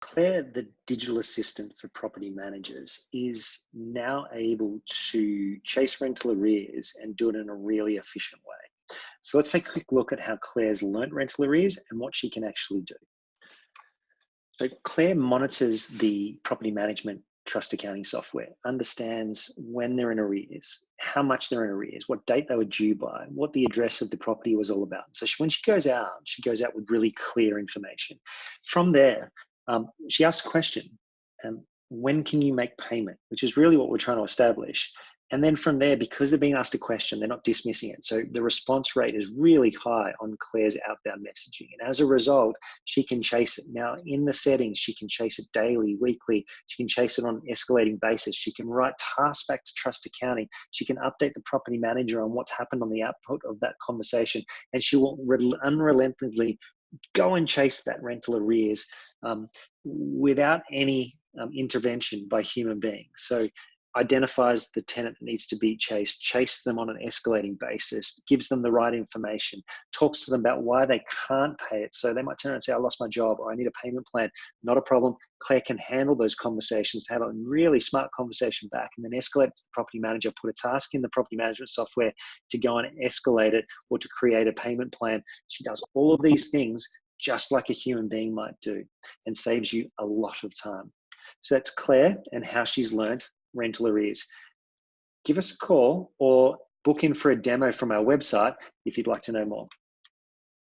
Claire, the digital assistant for property managers, is now able to chase rental arrears and do it in a really efficient way. So let's take a quick look at how Claire's learnt rental arrears and what she can actually do. So Claire monitors the property management trust accounting software, understands when they're in arrears, how much they're in arrears, what date they were due by, what the address of the property was all about. So when she goes out with really clear information. From there, she asks a question, when can you make payment? Which is really what we're trying to establish. And then from there, because they're being asked a question, they're not dismissing it. So the response rate is really high on Claire's outbound messaging. And as a result, she can chase it. Now, in the settings, she can chase it daily, weekly. She can chase it on an escalating basis. She can write tasks back to trust accounting. She can update the property manager on what's happened on the output of that conversation. And she will unrelentingly go and chase that rental arrears without any intervention by human beings. So identifies the tenant that needs to be chased, chase them on an escalating basis, gives them the right information, talks to them about why they can't pay it. So they might turn around and say, I lost my job, or I need a payment plan. Not a problem. Claire can handle those conversations, have a really smart conversation back, and then escalate it to the property manager, put a task in the property management software to go and escalate it or to create a payment plan. She does all of these things just like a human being might do, and saves you a lot of time. So that's Claire and how she's learned rental arrears. Give us a call or book in for a demo from our website if you'd like to know more.